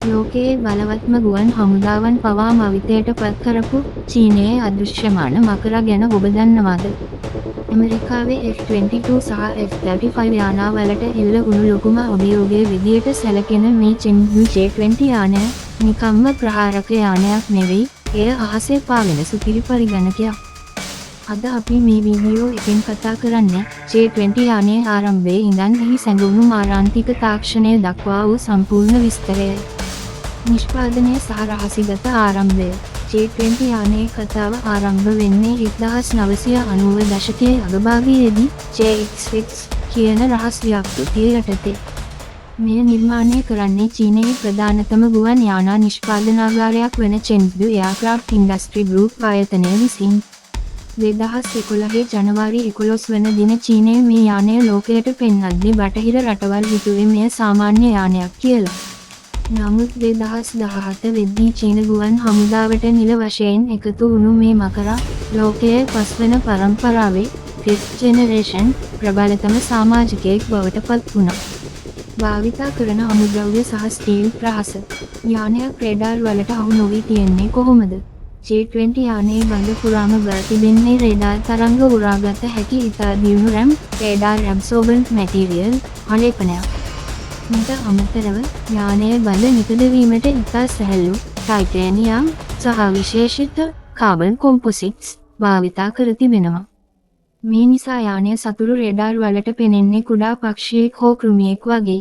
ලෝකයේ බලවත්ම ගුවන් හමුදාවන් පවා මවිතයට පත් කරපු චීනයේ අදෘශ්‍යමාන මකර ගැන ඔබ දන්නවාද? ඇමරිකාවේ F-22 සහ F-35 යානාවලට එල්ල වුණු ලොකුම අභියෝගය විදියට සැලකෙන මේ චෙන්ග්ඩු J-20 යානය නිකම්ම ප්‍රහාරක යානයක් නෙවෙයි, එය අහසේ පාවෙන සුපිරි පරිගණකයක්. අද අපි මේ වීඩියෝ එකෙන් කතා කරන්නේ J-20 යානයේ ආරම්භයේ ඉඳන් එහි සැඟවුණු මාරාන්තික තාක්ෂණය දක්වා වූ සම්පූර්ණ විස්තරය. නිෂ්පාදනය සහ රහසිගත ආරම්භය. J-20 යානයේ කතාව ආරම්භ වෙන්නේ 1990 දශකයේ අගභාගයේදී JX-6 කියන රහස් ව්‍යාපෘතිය යටතේ. මෙය නිර්මාණය කරන්නේ චීනයේ ප්‍රධානතම ගුවන් යානා නිෂ්පාදනාගාරයක් වන චෙන්ග්ඩු එයාර්ක්‍රාෆ්ට් ඉන්ඩස්ට්‍රි ගෲප් ආයතනය විසින් 2011 ජනවාරි 11 වන දින චීනයේ මේ යානය ලෝකයට පෙන්වද්දී බටහිර රටවල් හිතුවේ මෙය සාමාන්‍ය යානයක් කියලා. නමුත් 2017 වෙද්දී චීන ගුවන් හමුදාවට නිල වශයෙන් එකතු වුණු මේ මකරා ලෝකයේ පස්වන පරම්පරාවේ 5th generation ප්‍රබලතම සමාජිකයෙක් බවට පත් වුණා. භාවිතා කරන අමුද්‍රව්‍ය සහ ස්ටීල් ප්‍රහස. යානයක් රේඩාර් වලට අහු නොවී තියෙන්නේ කොහොමද? J-20 යානයේ බඳ පුරාම බර තිබෙන්නේ රේඩාර් තරංග උරාගත හැකි ඉතා දියුණු RAM රේඩාර් ඇබ්සෝබන්ට් මැටීරියල් ආලේපනයක්. මීට අමතරව යානයේ බඳ නිපදවීමට ඉතා සැහැල්ලු ටයිටේනියම් සහ විශේෂිත කාබන් කොම්පොසිට්ස් භාවිතා කර තිබෙනවා. මේ නිසා යානය සතුරු රේඩාර් වලට පෙනෙන්නේ කුඩා පක්ෂියෙක් හෝ කෘමියෙක් වගේ.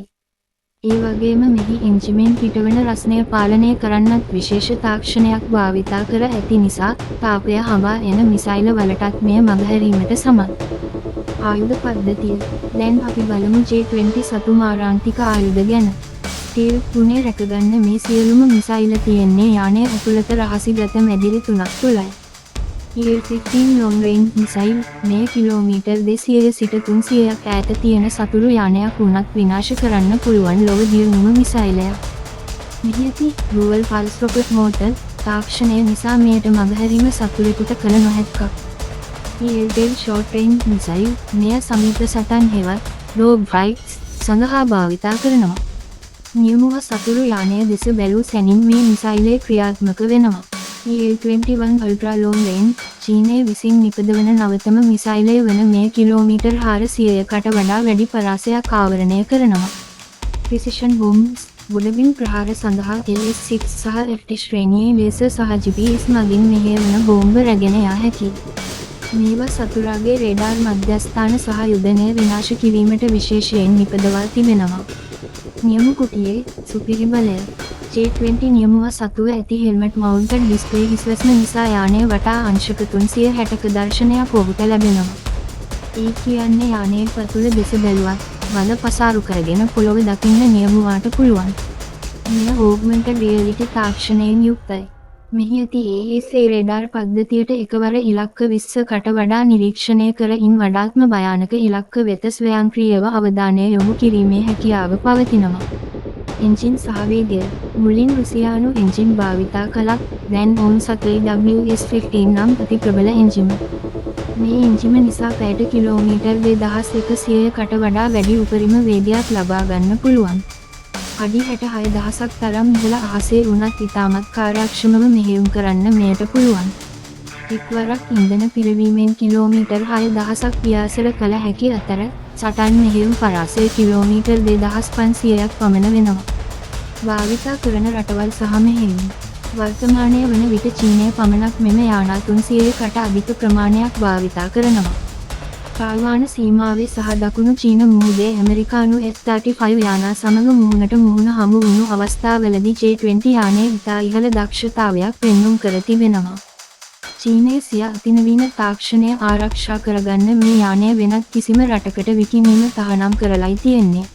ඒ වගේම මෙහි එන්ජිමෙන් පිටවන රස්නය පාලනය කරන්නත් විශේෂ තාක්ෂණයක් භාවිතා කර ඇති නිසා තාපය හඹා එන මිසයිල වලටත් මෙය මගහැරීමට සමත්. ආයුධ පද්ධතිය. දැන් අපි බලමු J-20 සතු මාරාන්තික ආයුධ ගැන. ස්ටීල් ගුණේ රැකගන්න මේ සියලුම මිසයිල තියෙන්නේ යානය ඇතුළත රහසිගත මැදිරි 3ක් තුලයි. EL-15 long range මිසයිල් මේ කිලෝමීටර් 200 සිට 300ක් ඈත තියෙන සතුරු යානයක් වුණත් විනාශ කරන්න පුළුවන් ලොව දියුණුම මිසයිලයක්. මෙහි ඇති dual pulse rocket motor තාක්ෂණය නිසා මෙයට මගහැරීම සතුරෙකුට කළ නොහැක්කක්. EL-10 short range මිසයිල් මෙය සමීප සටන් හෙවත් dog fights සඳහා භාවිතා කරනවා. නියමුව සතුරු යානය දෙස බැලූ සැනින් මේ මිසයිලේ ක්‍රියාත්මක වෙනවා. EL-21 ultra long range චීනය විසින් නිපදවන නවතම මිසයිලය වන මේ කිලෝමීටර් 400කට වඩා වැඩි පරාසයක් ආවරණය කරනවා. precision bombs ගොඩබිම් ප්‍රහාර සඳහා LS-6 සහ FT ශ්‍රේණියේ ලේසර් සහ GPS මගින් මෙහෙයවන බෝම්බ රැගෙන යා හැකියි. මේවා සතුරාගේ රේඩාර් මධ්‍යස්ථාන සහ යුදනය විනාශ කිරීමට විශේෂයෙන් නිපදවා තිබෙනවා. නියමු කුටියේ සුපිරි බලය. J-20 නියමුව සතුව ඇති හෙල්මට් මවුන්ටඩ් ඩිස්ප්ලේ හිස්වැස්ම නිසා යානය වටා අංශක 360ක දර්ශනයක් ඔහුට ලැබෙනවා. ඒ කියන්නේ යානයේ පතුල දෙස බැලුවත් වල පසාරු කරගෙන පොළොව දකින්න නියමුවාට පුළුවන්. මෙය ඕග්මන්ටඩ් රියැලිටි තාක්ෂණයෙන් යුක්තයි. මෙහි ඇති AESA රේඩාර් පද්ධතියට එකවර ඉලක්ක 20කට වඩා නිරීක්ෂණය කර ඉන් වඩාත්ම භයානක ඉලක්ක වෙත ස්වයංක්‍රීයව අවධානය යොමු කිරීමේ හැකියාව පවතිනවා. එන්ජින් සහ වේගය. මුලින් රුසියානු එන්ජින් භාවිතා කළත් දැන් ඔවුන් සතුයි WS-15 නම් අති ප්‍රබල එන්ජිම. මේ එන්ජිම නිසා පැයට කිලෝමීටර් 2100කට වඩා වැඩි උපරිම වේගයක් ලබා ගන්න පුළුවන්. අඩි 66000ක් තරම් ඉහළ අහසේ වුණත් ඉතාමත් කාර්යක්ෂමව මෙහෙයුම් කරන්න මෙයට පුළුවන්. එක්වරක් ඉන්ධන පිරවීමෙන් කිලෝමීටර් 6000ක් ව්‍යාසර කළ හැකි අතර සටන් මෙහෙයුම් පරාසය කිලෝමීටර් 2500ක් පමණ වෙනවා. භාවිතා කරන රටවල් සහ මෙහෙයුම්. වර්තමානය වන විට චීනය පමණක් මෙම යානා 300කට අධික ප්‍රමාණයක් භාවිතා කරනවා. තායිවාන සීමාවේ සහ දකුණු චීන මුහුදේ ඇමරිකානු F-35 යානා සමග මුහුණට මුහුණ හමු වුණු අවස්ථාවලදී J-20 යානය ඉතා ඉහළ දක්ෂතාවයක් පෙන්නුම් කර තිබෙනවා. චීනයේ සිය අතිනවීන තාක්ෂණය ආරක්ෂා කරගන්න මේ යානය වෙනත් කිසිම රටකට විකිණීම තහනම් කරලයි තියෙන්නේ.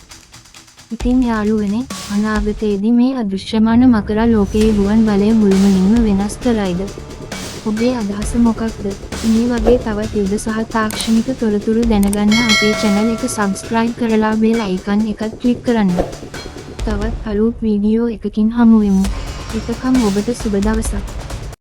ඉතින් යාළුවනේ, අනාගතයේදී මේ අදෘශ්‍යමාන මකරා ලෝකයේ ගුවන් බලය මුළුමනින්ම වෙනස් කරයිද? ඔබේ අදහස මොකක්ද? මේ වගේ තවත් යුද සහ තාක්ෂණික තොරතුරු දැනගන්න අපේ channel එක subscribe කරලා bell icon එකත් click කරන්න. තවත් අලුත් වීඩියෝ එකකින් හමු වෙමු. එතකම් ඔබට සුබ දවසක්.